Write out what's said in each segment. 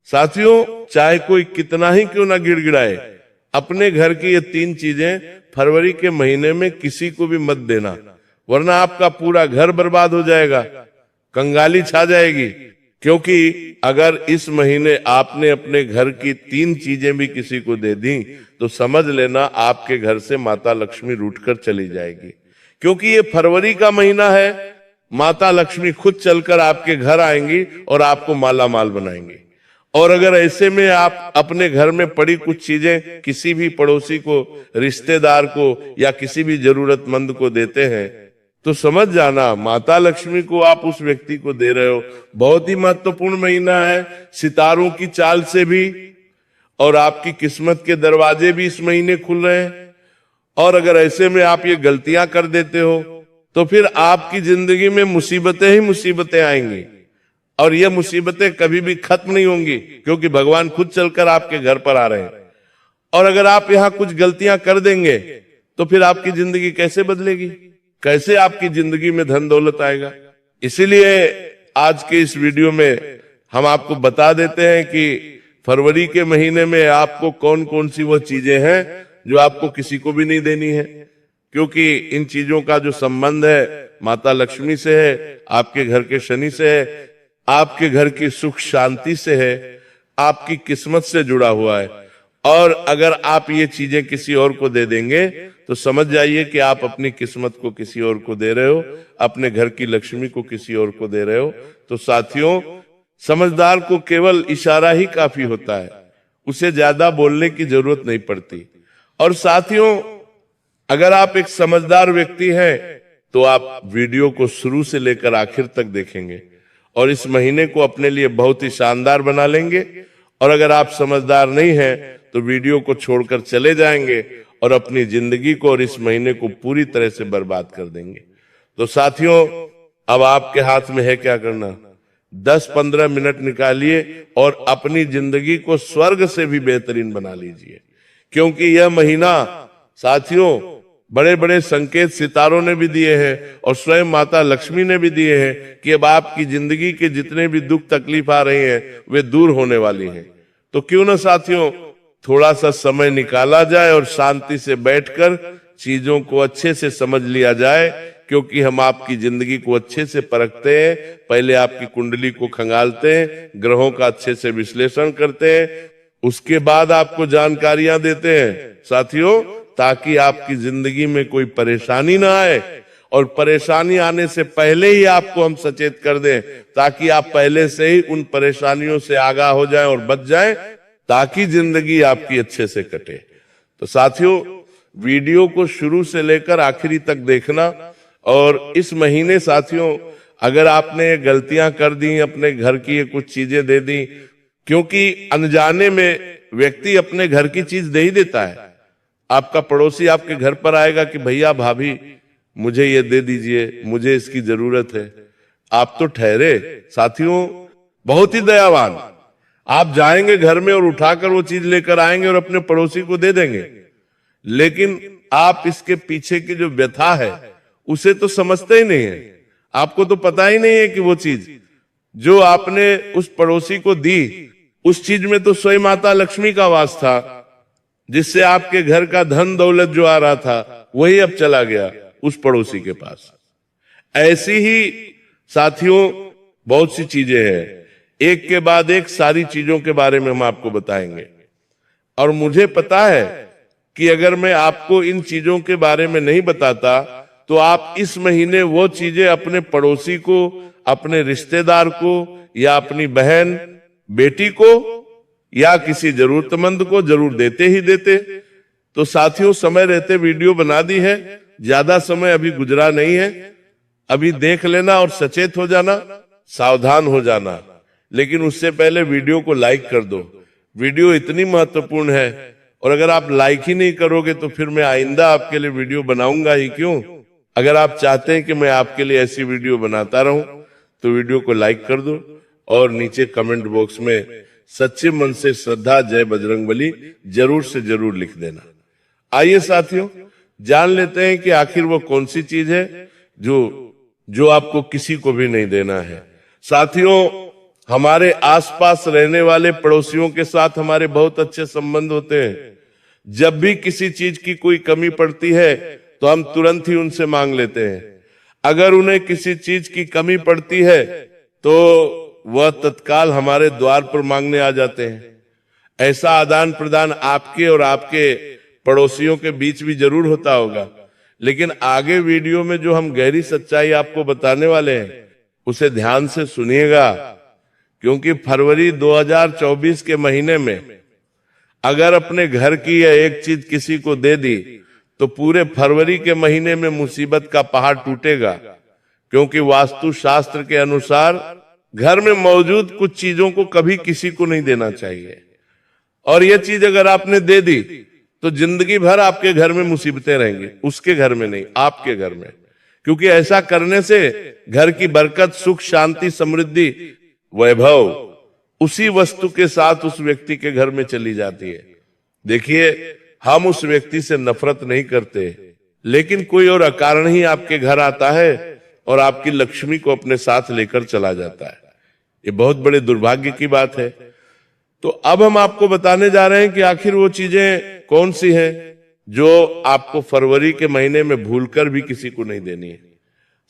साथियों, चाहे कोई कितना ही क्यों ना गिड़गिड़ाए, अपने घर की ये 3 चीजें फरवरी के महीने में किसी को भी मत देना, वरना आपका पूरा घर बर्बाद हो जाएगा, कंगाली छा जाएगी। क्योंकि अगर इस महीने आपने अपने घर की 3 चीजें भी किसी को दे दी तो समझ लेना आपके घर से माता लक्ष्मी रूठकर चली जाएगी। क्योंकि ये फरवरी का महीना है, माता लक्ष्मी खुद चलकर आपके घर आएंगी और आपको माला माल बनाएंगी। और अगर ऐसे में आप अपने घर में पड़ी कुछ चीजें किसी भी पड़ोसी को, रिश्तेदार को या किसी भी जरूरतमंद को देते हैं तो समझ जाना माता लक्ष्मी को आप उस व्यक्ति को दे रहे हो। बहुत ही महत्वपूर्ण महीना है, सितारों की चाल से भी और आपकी किस्मत के दरवाजे भी इस महीने खुल रहे हैं। और अगर ऐसे में आप ये गलतियां कर देते हो तो फिर आपकी जिंदगी में मुसीबतें ही मुसीबतें आएंगी और ये मुसीबतें कभी भी खत्म नहीं होंगी, क्योंकि भगवान खुद चलकर आपके घर पर आ रहे हैं। और अगर आप यहाँ कुछ गलतियां कर देंगे तो फिर आपकी जिंदगी कैसे बदलेगी, कैसे आपकी जिंदगी में धन दौलत आएगा। इसीलिए आज के इस वीडियो में हम आपको बता देते हैं कि फरवरी के महीने में आपको कौन कौन सी वो चीजें हैं जो आपको किसी को भी नहीं देनी है, क्योंकि इन चीजों का जो संबंध है माता लक्ष्मी से है, आपके घर के शनि से है, आपके घर की सुख शांति से है, आपकी किस्मत से जुड़ा हुआ है। और अगर आप ये चीजें किसी और को दे देंगे तो समझ जाइए कि आप अपनी किस्मत को किसी और को दे रहे हो, अपने घर की लक्ष्मी को किसी और को दे रहे हो। तो साथियों, समझदार को केवल इशारा ही काफी होता है, उसे ज्यादा बोलने की जरूरत नहीं पड़ती। और साथियों, अगर आप एक समझदार व्यक्ति हैं तो आप वीडियो को शुरू से लेकर आखिर तक देखेंगे और इस महीने को अपने लिए बहुत ही शानदार बना लेंगे। और अगर आप समझदार नहीं हैं तो वीडियो को छोड़कर चले जाएंगे और अपनी जिंदगी को और इस महीने को पूरी तरह से बर्बाद कर देंगे। तो साथियों, अब आपके हाथ में है क्या करना। 10-15 मिनट निकालिए और अपनी जिंदगी को स्वर्ग से भी बेहतरीन बना लीजिए, क्योंकि यह महीना साथियों बड़े बड़े संकेत सितारों ने भी दिए हैं और स्वयं माता लक्ष्मी ने भी दिए हैं कि अब आपकी जिंदगी के जितने भी दुख तकलीफ आ रही हैं वे दूर होने वाली हैं। तो क्यों ना साथियों थोड़ा सा समय निकाला जाए और शांति से बैठकर चीजों को अच्छे से समझ लिया जाए, क्योंकि हम आपकी जिंदगी को अच्छे से परखते हैं। पहले आपकी कुंडली को खंगालते हैं, ग्रहों का अच्छे से विश्लेषण करते हैं, उसके बाद आपको जानकारियां देते हैं साथियों, ताकि आपकी जिंदगी में कोई परेशानी ना आए। और परेशानी आने से पहले ही आपको हम सचेत कर दें, ताकि आप पहले से ही उन परेशानियों से आगाह हो जाएं और बच जाएं, ताकि जिंदगी आपकी अच्छे से कटे। तो साथियों, वीडियो को शुरू से लेकर आखिरी तक देखना। और इस महीने साथियों, अगर आपने गलतियां कर दी, अपने घर की ये कुछ चीजें दे दी, क्योंकि अनजाने में व्यक्ति अपने घर की चीज दे ही देता है। आपका पड़ोसी आपके घर पर आएगा कि भैया भाभी मुझे ये दे दीजिए, मुझे इसकी जरूरत है। आप तो ठहरे साथियों बहुत ही दयावान, आप जाएंगे घर में और उठाकर वो चीज लेकर आएंगे और अपने पड़ोसी को दे देंगे, लेकिन आप इसके पीछे की जो व्यथा है उसे तो समझते ही नहीं है। आपको तो पता ही नहीं है कि वो चीज जो आपने उस पड़ोसी को दी, उस चीज में तो स्वयं माता लक्ष्मी का वास था, जिससे आपके घर का धन दौलत जो आ रहा था वही अब चला गया उस पड़ोसी के पास। ऐसी ही साथियों बहुत सी चीजें हैं, एक के बाद एक सारी चीजों के बारे में हम आपको बताएंगे। और मुझे पता है कि अगर मैं आपको इन चीजों के बारे में नहीं बताता तो आप इस महीने वो चीजें अपने पड़ोसी को, अपने रिश्तेदार को या अपनी बहन बेटी को या किसी जरूरतमंद को जरूर देते ही देते। तो साथियों, समय रहते वीडियो बना दी है, ज्यादा समय अभी गुजरा नहीं है, अभी देख लेना और सचेत हो जाना, सावधान हो जाना। लेकिन उससे पहले वीडियो को लाइक कर दो, वीडियो इतनी महत्वपूर्ण है। और अगर आप लाइक ही नहीं करोगे तो फिर मैं आइंदा आपके लिए वीडियो बनाऊंगा ही क्यों। अगर आप चाहते हैं कि मैं आपके लिए ऐसी वीडियो बनाता रहूं तो वीडियो को लाइक कर दो और नीचे कमेंट बॉक्स में सच्चे मन से श्रद्धा जय बजरंगबली जरूर से जरूर लिख देना। आइए साथियों, जान लेते हैं कि आखिर वो कौन सी चीज है जो आपको किसी को भी नहीं देना है। साथियों, हमारे आसपास रहने वाले पड़ोसियों के साथ हमारे बहुत अच्छे संबंध होते हैं। जब भी किसी चीज की कोई कमी पड़ती है तो हम तुरंत ही उनसे मांग लेते हैं। अगर उन्हें किसी चीज की कमी पड़ती है तो वह तत्काल हमारे द्वार पर मांगने आ जाते हैं। ऐसा आदान प्रदान आपके और आपके पड़ोसियों के बीच भी जरूर होता होगा। लेकिन आगे वीडियो में जो हम गहरी सच्चाई आपको बताने वाले हैं उसे ध्यान से सुनिएगा, क्योंकि फरवरी 2024 के महीने में अगर अपने घर की यह एक चीज किसी को दे दी तो पूरे फरवरी के महीने में मुसीबत का पहाड़ टूटेगा। क्योंकि वास्तु शास्त्र के अनुसार घर में मौजूद कुछ चीजों को कभी किसी को नहीं देना चाहिए, और यह चीज अगर आपने दे दी तो जिंदगी भर आपके घर में मुसीबतें रहेंगी, उसके घर में नहीं, आपके घर में। क्योंकि ऐसा करने से घर की बरकत, सुख, शांति, समृद्धि, वैभव उसी वस्तु के साथ उस व्यक्ति के घर में चली जाती है। देखिए, हम उस व्यक्ति से नफरत नहीं करते, लेकिन कोई और अकारण ही आपके घर आता है और आपकी लक्ष्मी को अपने साथ लेकर चला जाता है। ये बहुत बड़े दुर्भाग्य की बात है। तो अब हम आपको बताने जा रहे हैं कि आखिर वो चीजें कौन सी हैं जो आपको फरवरी के महीने में भूलकर भी किसी को नहीं देनी है।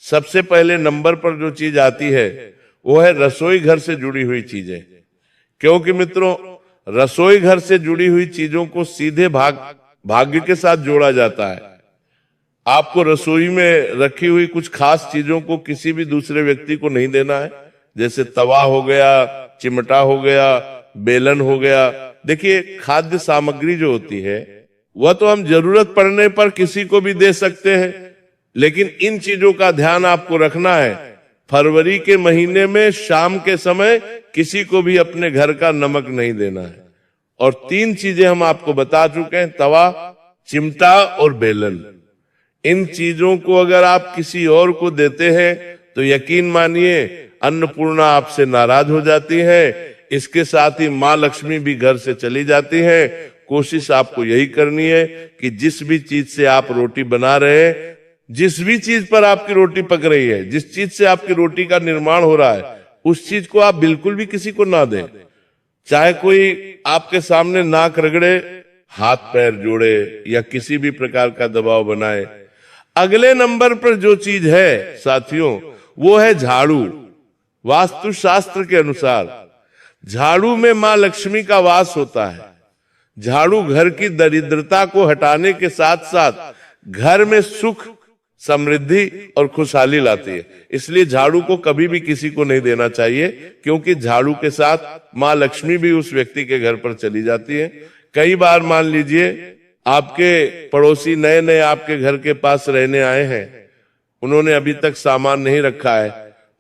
सबसे पहले नंबर पर जो चीज आती है वो है रसोई घर से जुड़ी हुई चीजें। क्योंकि मित्रों, रसोई घर से जुड़ी हुई चीजों को सीधे भाग्य के साथ जोड़ा जाता है। आपको रसोई में रखी हुई कुछ खास चीजों को किसी भी दूसरे व्यक्ति को नहीं देना है। जैसे तवा हो गया, चिमटा हो गया, बेलन हो गया। देखिए, खाद्य सामग्री जो होती है वह तो हम जरूरत पड़ने पर किसी को भी दे सकते हैं, लेकिन इन चीजों का ध्यान आपको रखना है। फरवरी के महीने में शाम के समय किसी को भी अपने घर का नमक नहीं देना है। और 3 चीजें हम आपको बता चुके हैं, तवा, चिमटा और बेलन। इन चीजों को अगर आप किसी और को देते हैं तो यकीन मानिए अन्नपूर्णा आपसे नाराज हो जाती है। इसके साथ ही माँ लक्ष्मी भी घर से चली जाती है। कोशिश आपको यही करनी है कि जिस भी चीज से आप रोटी बना रहे हैं, जिस भी चीज पर आपकी रोटी पक रही है, जिस चीज से आपकी रोटी का निर्माण हो रहा है, उस चीज को आप बिल्कुल भी किसी को ना दें। चाहे कोई आपके सामने नाक रगड़े, हाथ पैर जोड़े या किसी भी प्रकार का दबाव बनाए। अगले नंबर पर जो चीज है साथियों, वो है झाड़ू। वास्तु शास्त्र के अनुसार झाड़ू में मां लक्ष्मी का वास होता है। झाड़ू घर की दरिद्रता को हटाने के साथ साथ घर में सुख, समृद्धि और खुशहाली लाती है। इसलिए झाड़ू को कभी भी किसी को नहीं देना चाहिए, क्योंकि झाड़ू के साथ मां लक्ष्मी भी उस व्यक्ति के घर पर चली जाती है। कई बार मान लीजिए आपके पड़ोसी नए नए आपके घर के पास रहने आए हैं, उन्होंने अभी तक सामान नहीं रखा है,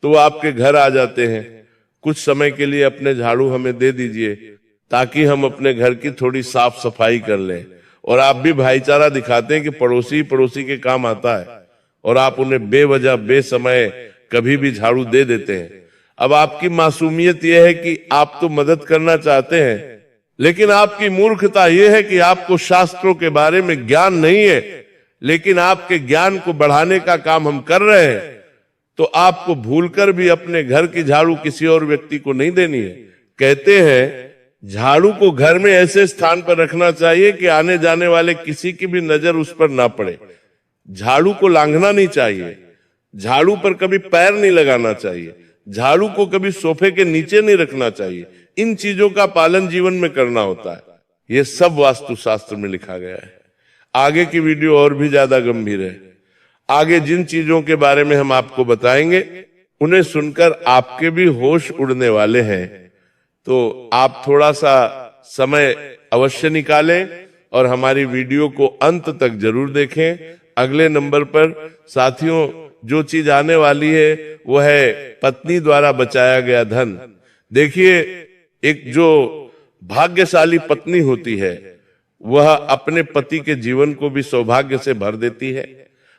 तो वो आपके घर आ जाते हैं। कुछ समय के लिए अपने झाड़ू हमें दे दीजिए ताकि हम अपने घर की थोड़ी साफ सफाई कर लें। और आप भी भाईचारा दिखाते हैं कि पड़ोसी पड़ोसी के काम आता है, और आप उन्हें बेवजह बेसमय कभी भी झाड़ू दे देते हैं। अब आपकी मासूमियत यह है कि आप तो मदद करना चाहते हैं, लेकिन आपकी मूर्खता यह है कि आपको शास्त्रों के बारे में ज्ञान नहीं है। लेकिन आपके ज्ञान को बढ़ाने का काम हम कर रहे हैं, तो आपको भूलकर भी अपने घर की झाड़ू किसी और व्यक्ति को नहीं देनी है। कहते हैं झाड़ू को घर में ऐसे स्थान पर रखना चाहिए कि आने जाने वाले किसी की भी नजर उस पर ना पड़े। झाड़ू को लांघना नहीं चाहिए, झाड़ू पर कभी पैर नहीं लगाना चाहिए, झाड़ू को कभी सोफे के नीचे नहीं रखना चाहिए। इन चीजों का पालन जीवन में करना होता है। यह सब वास्तु शास्त्र में लिखा गया है। आगे की वीडियो और भी ज्यादा गंभीर है। आगे जिन चीजों के बारे में हम आपको बताएंगे उन्हें सुनकर आपके भी होश उड़ने वाले हैं। तो आप थोड़ा सा समय अवश्य निकालें और हमारी वीडियो को अंत तक जरूर देखें। अगले नंबर पर साथियों जो चीज आने वाली है वो है पत्नी द्वारा बचाया गया धन। देखिए, एक जो भाग्यशाली पत्नी होती है वह अपने पति के जीवन को भी सौभाग्य से भर देती है।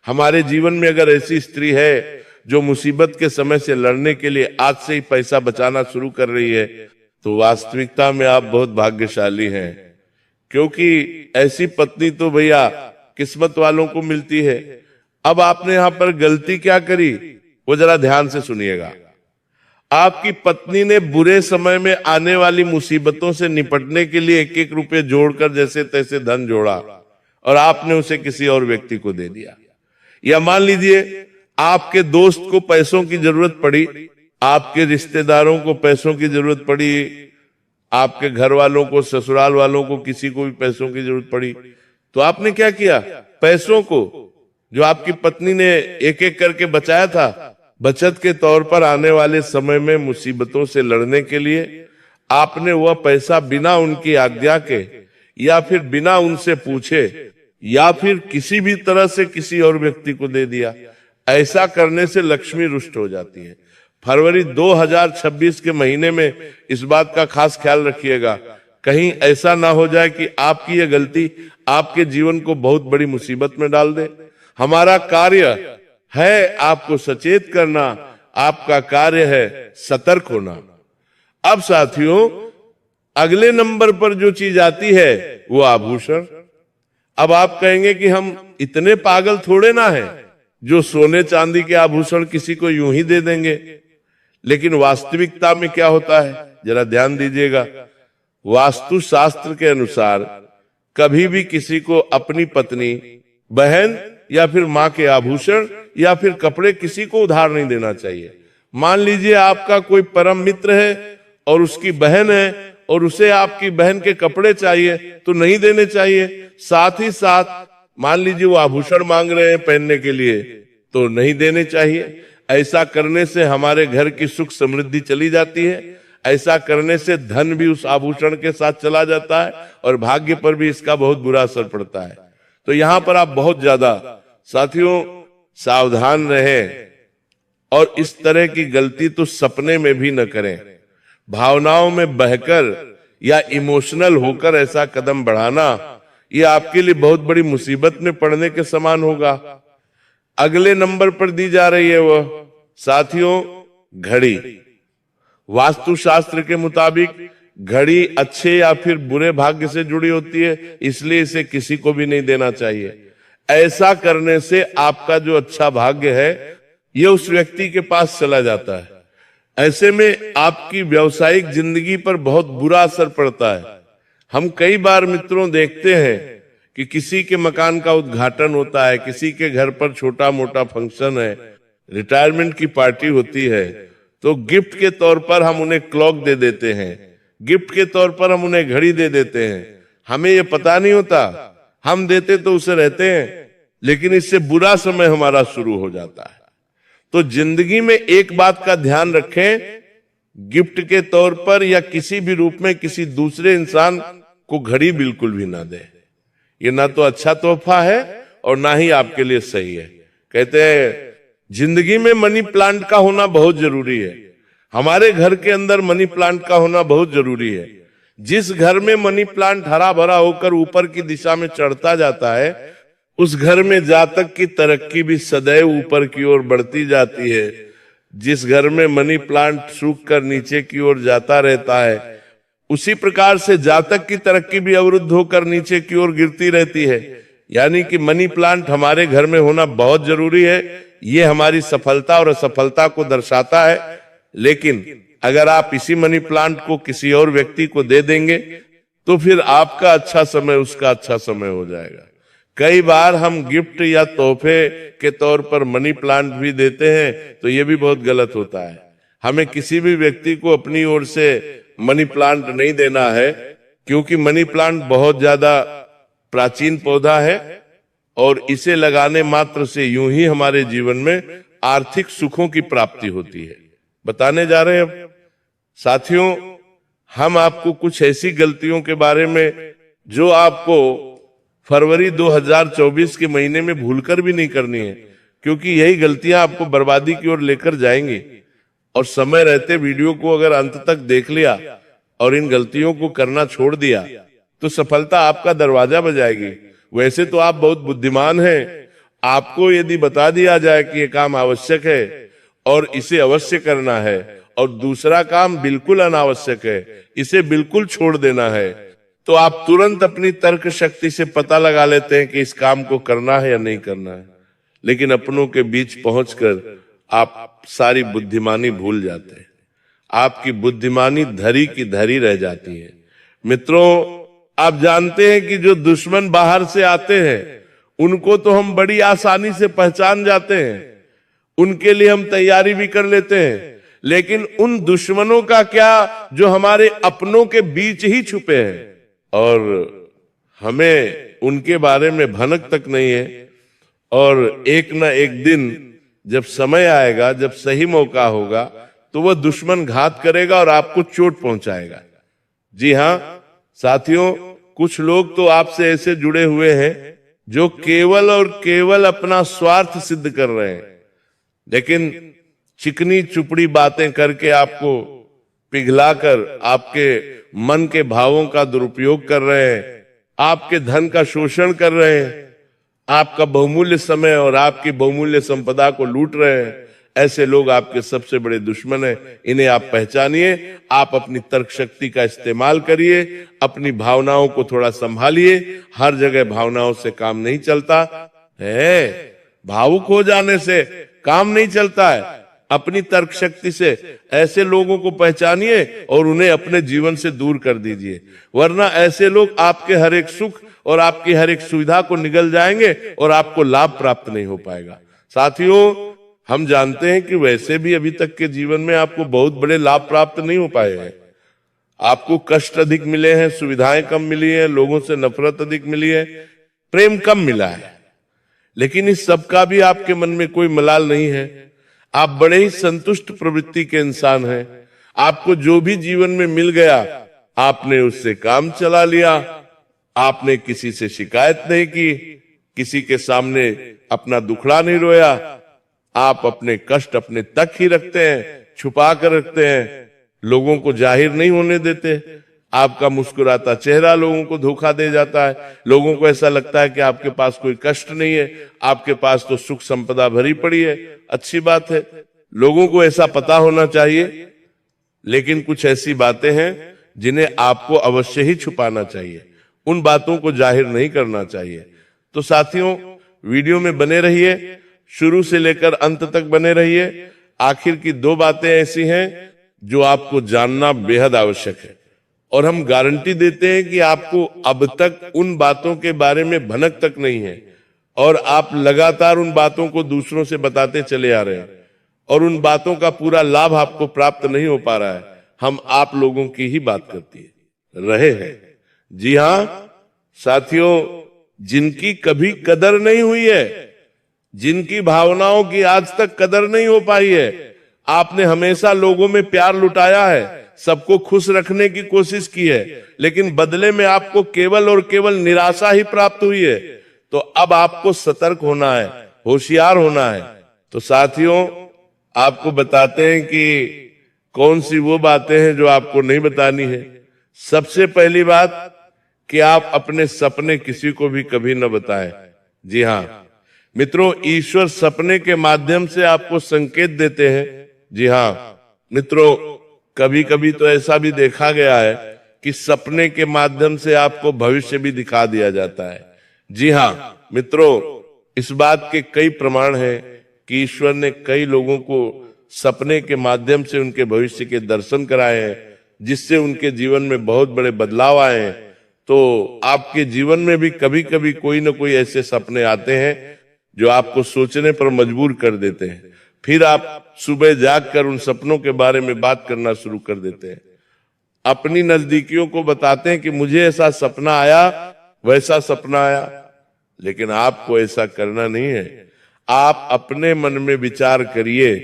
हमारे जीवन में अगर ऐसी स्त्री है जो मुसीबत के समय से लड़ने के लिए आज से ही पैसा बचाना शुरू कर रही है, तो वास्तविकता में आप बहुत भाग्यशाली हैं, क्योंकि ऐसी पत्नी तो भैया किस्मत वालों को मिलती है। अब आपने यहां पर गलती क्या करी वो जरा ध्यान से सुनिएगा। आपकी पत्नी ने बुरे समय में आने वाली मुसीबतों से निपटने के लिए एक एक रुपये जोड़कर जैसे तैसे धन जोड़ा और आपने उसे किसी और व्यक्ति को दे दिया। या मान लीजिए आपके दोस्त को पैसों की जरूरत पड़ी, आपके रिश्तेदारों को पैसों की जरूरत पड़ी, आपके घर वालों को, ससुराल वालों को, किसी को भी पैसों की जरूरत पड़ी, तो आपने क्या किया? पैसों को जो आपकी पत्नी ने एक एक करके बचाया था, बचत के तौर पर आने वाले समय में मुसीबतों से लड़ने के लिए आपने वह पैसा बिना उनकी आज्ञा के या फिर बिना उनसे पूछे या फिर किसी भी तरह से किसी और व्यक्ति को दे दिया। ऐसा करने से लक्ष्मी रुष्ट हो जाती है। फरवरी 2026 के महीने में इस बात का खास ख्याल रखिएगा, कहीं ऐसा ना हो जाए कि आपकी यह गलती आपके जीवन को बहुत बड़ी मुसीबत में डाल दे। हमारा कार्य है आपको सचेत करना, आपका कार्य है सतर्क होना। अब साथियों, अगले नंबर पर जो चीज आती है वो आभूषण। अब आप कहेंगे कि हम इतने पागल थोड़े ना हैं जो सोने चांदी के आभूषण किसी को यूं ही दे देंगे। लेकिन वास्तविकता में क्या होता है, जरा ध्यान दीजिएगा। वास्तु शास्त्र के अनुसार कभी भी किसी को अपनी पत्नी, बहन या फिर मां के आभूषण या फिर कपड़े किसी को उधार नहीं देना चाहिए। मान लीजिए आपका कोई परम मित्र है और उसकी बहन है और उसे आपकी बहन के कपड़े चाहिए तो नहीं देने चाहिए। साथ ही साथ मान लीजिए वो आभूषण मांग रहे हैं पहनने के लिए तो नहीं देने चाहिए। ऐसा करने से हमारे घर की सुख समृद्धि चली जाती है। ऐसा करने से धन भी उस आभूषण के साथ चला जाता है और भाग्य पर भी इसका बहुत बुरा असर पड़ता है। तो यहां पर आप बहुत ज्यादा साथियों सावधान रहें और इस तरह की गलती तो सपने में भी न करें। भावनाओं में बहकर या इमोशनल होकर ऐसा कदम बढ़ाना ये आपके लिए बहुत बड़ी मुसीबत में पड़ने के समान होगा। अगले नंबर पर दी जा रही है वह साथियों घड़ी। वास्तुशास्त्र के मुताबिक घड़ी अच्छे या फिर बुरे भाग्य से जुड़ी होती है, इसलिए इसे किसी को भी नहीं देना चाहिए। ऐसा करने से आपका जो अच्छा भाग्य है ये उस व्यक्ति के पास चला जाता है। ऐसे में आपकी व्यावसायिक जिंदगी पर बहुत बुरा असर पड़ता है। हम कई बार मित्रों देखते हैं कि किसी के मकान का उद्घाटन होता है, किसी के घर पर छोटा मोटा फंक्शन है, रिटायरमेंट की पार्टी होती है, तो गिफ्ट के तौर पर हम उन्हें क्लॉक दे देते हैं, गिफ्ट के तौर पर हम उन्हें घड़ी दे देते हैं। हमें ये पता नहीं होता, हम देते तो उसे रहते हैं, लेकिन इससे बुरा समय हमारा शुरू हो जाता है। तो जिंदगी में एक बात का ध्यान रखें, गिफ्ट के तौर पर या किसी भी रूप में किसी दूसरे इंसान को घड़ी बिल्कुल भी ना दे। ये ना तो अच्छा तोहफा है और ना ही आपके लिए सही है। कहते हैं जिंदगी में मनी प्लांट का होना बहुत जरूरी है। हमारे घर के अंदर मनी प्लांट का होना बहुत जरूरी है। जिस घर में मनी प्लांट हरा भरा होकर ऊपर की दिशा में चढ़ता जाता है, उस घर में जातक की तरक्की भी सदैव ऊपर की ओर बढ़ती जाती है। जिस घर में मनी प्लांट सूख कर नीचे की ओर जाता रहता है, उसी प्रकार से जातक की तरक्की भी अवरुद्ध होकर नीचे की ओर गिरती रहती है। यानी कि मनी प्लांट हमारे घर में होना बहुत जरूरी है। ये हमारी सफलता और असफलता को दर्शाता है। लेकिन अगर आप इसी मनी प्लांट को किसी और व्यक्ति को दे देंगे तो फिर आपका अच्छा समय उसका अच्छा समय हो जाएगा। कई बार हम गिफ्ट या तोहफे के तौर पर मनी प्लांट भी देते हैं तो ये भी बहुत गलत होता है। हमें किसी भी व्यक्ति को अपनी ओर से मनी प्लांट नहीं देना है, क्योंकि मनी प्लांट बहुत ज्यादा प्राचीन पौधा है और इसे लगाने मात्र से यूं ही हमारे जीवन में आर्थिक सुखों की प्राप्ति होती है। बताने जा रहे हैं अब साथियों, हम आपको कुछ ऐसी गलतियों के बारे में जो आपको फरवरी 2024 के महीने में भूलकर भी नहीं करनी है, क्योंकि यही गलतियां आपको बर्बादी की ओर लेकर जाएंगी। और समय रहते वीडियो को अगर अंत तक देख लिया और इन गलतियों को करना छोड़ दिया तो सफलता आपका दरवाजा बजाएगी। वैसे तो आप बहुत बुद्धिमान हैं, आपको यदि बता दिया जाए कि ये काम आवश्यक है और इसे अवश्य करना है और दूसरा काम बिल्कुल अनावश्यक है, इसे बिल्कुल छोड़ देना है, तो आप तुरंत अपनी तर्क शक्ति से पता लगा लेते हैं कि इस काम को करना है या नहीं करना है। लेकिन अपनों के बीच पहुंचकर आप सारी बुद्धिमानी भूल जाते हैं। आपकी बुद्धिमानी धरी की धरी रह जाती है। मित्रों, आप जानते हैं कि जो दुश्मन बाहर से आते हैं उनको तो हम बड़ी आसानी से पहचान जाते हैं, उनके लिए हम तैयारी भी कर लेते हैं, लेकिन उन दुश्मनों का क्या जो हमारे अपनों के बीच ही छुपे हैं और हमें उनके बारे में भनक तक नहीं है। और एक न एक दिन जब समय आएगा, जब सही मौका होगा, तो वह दुश्मन घात करेगा और आपको चोट पहुंचाएगा। जी हां साथियों, कुछ लोग तो आपसे ऐसे जुड़े हुए हैं जो केवल और केवल अपना स्वार्थ सिद्ध कर रहे हैं, लेकिन चिकनी चुपड़ी बातें करके आपको पिघलाकर आपके मन के भावों का दुरुपयोग कर रहे हैं, आपके धन का शोषण कर रहे हैं, आपका बहुमूल्य समय और आपकी बहुमूल्य संपदा को लूट रहे हैं। ऐसे लोग आपके सबसे बड़े दुश्मन हैं। इन्हें आप पहचानिए, आप अपनी तर्क शक्ति का इस्तेमाल करिए, अपनी भावनाओं को थोड़ा संभालिए। हर जगह भावनाओं से काम नहीं चलता है, भावुक हो जाने से काम नहीं चलता है। अपनी तर्क शक्ति से ऐसे लोगों को पहचानिए और उन्हें अपने जीवन से दूर कर दीजिए, वरना ऐसे लोग आपके हर एक सुख और आपकी हर एक सुविधा को निगल जाएंगे और आपको लाभ प्राप्त नहीं हो पाएगा। साथियों, हम जानते हैं कि वैसे भी अभी तक के जीवन में आपको बहुत बड़े लाभ प्राप्त नहीं हो पाए हैं। आपको कष्ट अधिक मिले हैं, सुविधाएं कम मिली हैं, लोगों से नफरत अधिक मिली है, प्रेम कम मिला है, लेकिन इस सब का भी आपके मन में कोई मलाल नहीं है। आप बड़े ही संतुष्ट प्रवृत्ति के इंसान हैं। आपको जो भी जीवन में मिल गया आपने उससे काम चला लिया, आपने किसी से शिकायत नहीं की, किसी के सामने अपना दुखड़ा नहीं रोया। आप अपने कष्ट अपने तक ही रखते हैं, छुपा कर रखते हैं, लोगों को जाहिर नहीं होने देते। आपका मुस्कुराता चेहरा लोगों को धोखा दे जाता है। लोगों को ऐसा लगता है कि आपके पास कोई कष्ट नहीं है, आपके पास तो सुख संपदा भरी पड़ी है। अच्छी बात है, लोगों को ऐसा पता होना चाहिए, लेकिन कुछ ऐसी बातें हैं जिन्हें आपको अवश्य ही छुपाना चाहिए, उन बातों को जाहिर नहीं करना चाहिए। तो साथियों, वीडियो में बने रहिए, शुरू से लेकर अंत तक बने रहिए। आखिर की दो बातें ऐसी हैं जो आपको जानना बेहद आवश्यक है, और हम गारंटी देते हैं कि आपको अब तक उन बातों के बारे में भनक तक नहीं है, और आप लगातार उन बातों को दूसरों से बताते चले आ रहे हैं, और उन बातों का पूरा लाभ आपको प्राप्त नहीं हो पा रहा है। हम आप लोगों की ही बात करती रहे हैं। जी हां साथियों, जिनकी कभी कदर नहीं हुई है, जिनकी भावनाओं की आज तक कदर नहीं हो पाई है, आपने हमेशा लोगों में प्यार लुटाया है, सबको खुश रखने की कोशिश की है, लेकिन बदले में आपको केवल और केवल निराशा ही प्राप्त हुई है। तो अब आपको सतर्क होना है, होशियार होना है। तो साथियों, आपको बताते हैं कि कौन सी वो बातें हैं जो आपको नहीं बतानी है। सबसे पहली बात कि आप अपने सपने किसी को भी कभी न बताएं। जी हां मित्रों, ईश्वर सपने के माध्यम से आपको संकेत देते हैं। जी हां मित्रों, कभी कभी तो ऐसा भी देखा गया है कि सपने के माध्यम से आपको भविष्य भी दिखा दिया जाता है। जी हां मित्रों, इस बात के कई प्रमाण हैं कि ईश्वर ने कई लोगों को सपने के माध्यम से उनके भविष्य के दर्शन कराए हैं, जिससे उनके जीवन में बहुत बड़े बदलाव आए हैं। तो आपके जीवन में भी कभी कभी कोई न कोई ऐसे सपने आते हैं जो आपको सोचने पर मजबूर कर देते हैं। फिर आप सुबह जागकर उन सपनों के बारे में बात करना शुरू कर देते हैं, अपनी नजदीकियों को बताते हैं कि मुझे ऐसा सपना आया, वैसा सपना आया। लेकिन आपको ऐसा करना नहीं है। आप अपने मन में विचार करिए,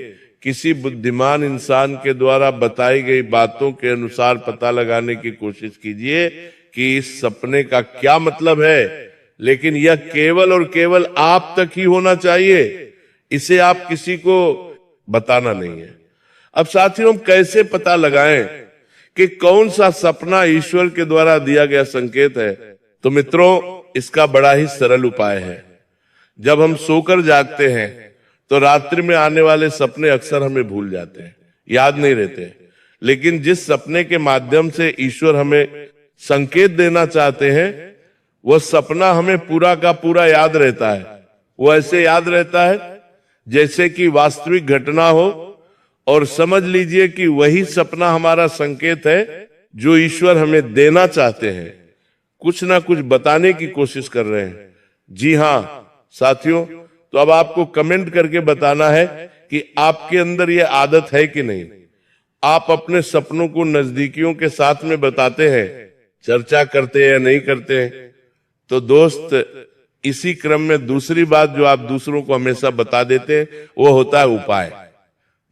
किसी बुद्धिमान इंसान के द्वारा बताई गई बातों के अनुसार पता लगाने की कोशिश कीजिए कि इस सपने का क्या मतलब है। लेकिन यह केवल और केवल आप तक ही होना चाहिए, इसे आप किसी को बताना नहीं है। अब साथियों, हम कैसे पता लगाएं कि कौन सा सपना ईश्वर के द्वारा दिया गया संकेत है? तो मित्रों, इसका बड़ा ही सरल उपाय है। जब हम सोकर जागते हैं तो रात्रि में आने वाले सपने अक्सर हमें भूल जाते हैं, याद नहीं रहते। लेकिन जिस सपने के माध्यम से ईश्वर हमें संकेत देना चाहते हैं, वह सपना हमें पूरा का पूरा याद रहता है। वो ऐसे याद रहता है जैसे कि वास्तविक घटना हो, और समझ लीजिए कि वही सपना हमारा संकेत है जो ईश्वर हमें देना चाहते हैं, कुछ ना कुछ बताने की कोशिश कर रहे हैं। जी हाँ साथियों, तो अब आपको कमेंट करके बताना है कि आपके अंदर ये आदत है कि नहीं। आप अपने सपनों को नजदीकियों के साथ में बताते हैं, चर्चा करते हैं या नहीं करते हैं। तो दोस्त, इसी क्रम में दूसरी बात जो आप दूसरों को हमेशा बता देते हैं वो होता है उपाय।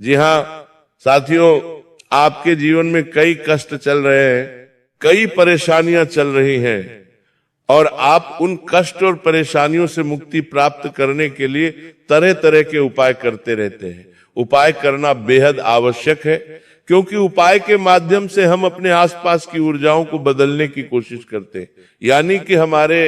जी हाँ साथियों, आपके जीवन में कई कष्ट चल रहे हैं, कई परेशानियां चल रही हैं, और आप उन कष्ट और परेशानियों से मुक्ति प्राप्त करने के लिए तरह तरह के उपाय करते रहते हैं। उपाय करना बेहद आवश्यक है, क्योंकि उपाय के माध्यम से हम अपने आसपास की ऊर्जाओं को बदलने की कोशिश करते हैं, यानी कि हमारे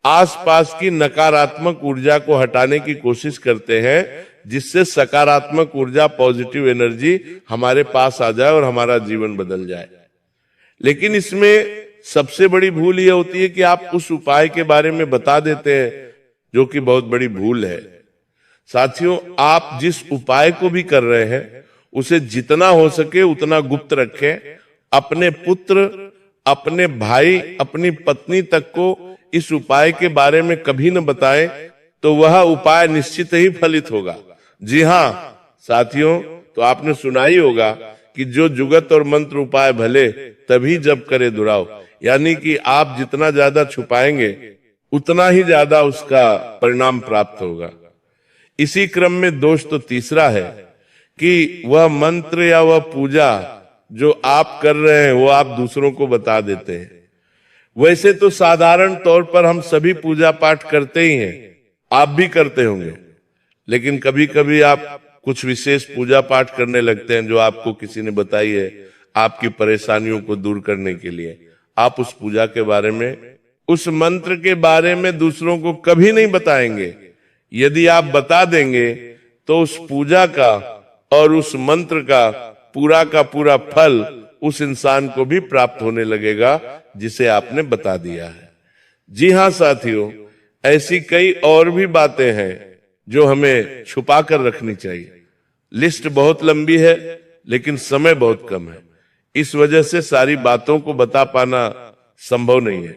आसपास की नकारात्मक ऊर्जा को हटाने की कोशिश करते हैं, जिससे सकारात्मक ऊर्जा, पॉजिटिव एनर्जी हमारे पास आ जाए और हमारा जीवन बदल जाए। लेकिन इसमें सबसे बड़ी भूल यह होती है कि आप उस उपाय के बारे में बता देते हैं, जो कि बहुत बड़ी भूल है। साथियों, आप जिस उपाय को भी कर रहे हैं उसे जितना हो सके उतना गुप्त रखें। अपने पुत्र, अपने भाई, अपनी पत्नी तक को इस उपाय के बारे में कभी न बताएं, तो वह उपाय निश्चित ही फलित होगा। जी हाँ साथियों, तो आपने सुना ही होगा कि जो जुगत और मंत्र उपाय भले, तभी जब करे दुराव, यानी कि आप जितना ज्यादा छुपाएंगे उतना ही ज्यादा उसका परिणाम प्राप्त होगा। इसी क्रम में दोष तो तीसरा है कि वह मंत्र या वह पूजा जो आप कर रहे हैं वो आप दूसरों को बता देते हैं। वैसे तो साधारण तौर पर हम सभी पूजा पाठ करते ही हैं, आप भी करते होंगे, लेकिन कभी कभी आप कुछ विशेष पूजा पाठ करने लगते हैं जो आपको किसी ने बताई है आपकी परेशानियों को दूर करने के लिए। आप उस पूजा के बारे में, उस मंत्र के बारे में दूसरों को कभी नहीं बताएंगे। यदि आप बता देंगे तो उस पूजा का और उस मंत्र का पूरा फल उस इंसान को भी प्राप्त होने लगेगा जिसे आपने बता दिया है। जी हाँ साथियों, ऐसी कई और भी बातें हैं जो हमें छुपा कर रखनी चाहिए। लिस्ट बहुत लंबी है लेकिन समय बहुत कम है, इस वजह से सारी बातों को बता पाना संभव नहीं है।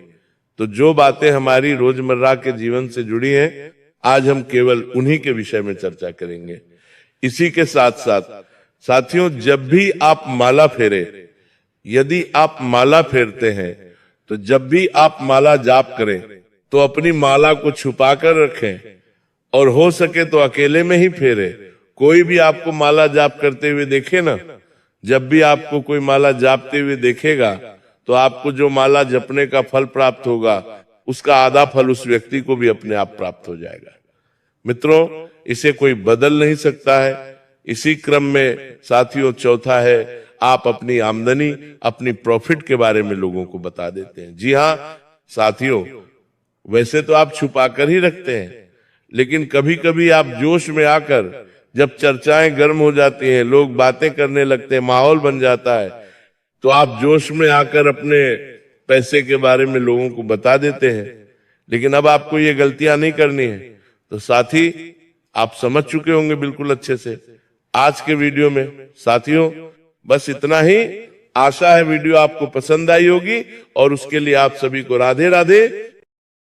तो जो बातें हमारी रोजमर्रा के जीवन से जुड़ी हैं, आज हम केवल उन्हीं के विषय में चर्चा करेंगे। इसी के साथ साथ साथियों, जब भी आप माला फेरे, यदि आप माला फेरते हैं तो जब भी आप माला जाप करें तो अपनी माला को छुपा कर रखें, और हो सके तो अकेले में ही फेरे। कोई भी आपको माला जाप करते हुए देखे ना, जब भी आपको कोई माला जापते हुए देखेगा तो आपको जो माला जपने का फल प्राप्त होगा उसका आधा फल उस व्यक्ति को भी अपने आप प्राप्त हो जाएगा। मित्रों, इसे कोई बदल नहीं सकता है। इसी क्रम में साथियों, चौथा है आप अपनी आमदनी, अपनी प्रॉफिट के बारे में लोगों को बता देते हैं। जी हाँ साथियों, वैसे तो आप छुपा कर ही रखते हैं, लेकिन कभी कभी आप जोश में आकर, जब चर्चाएं गर्म हो जाती हैं, लोग बातें करने लगते हैं, माहौल बन जाता है, तो आप जोश में आकर अपने पैसे के बारे में लोगों को बता देते हैं। लेकिन अब आपको ये गलतियां नहीं करनी है। तो साथी, आप समझ चुके होंगे बिल्कुल अच्छे से आज के वीडियो में। साथियों, बस इतना ही। आशा है वीडियो आपको पसंद आई होगी, और उसके लिए आप सभी को राधे राधे।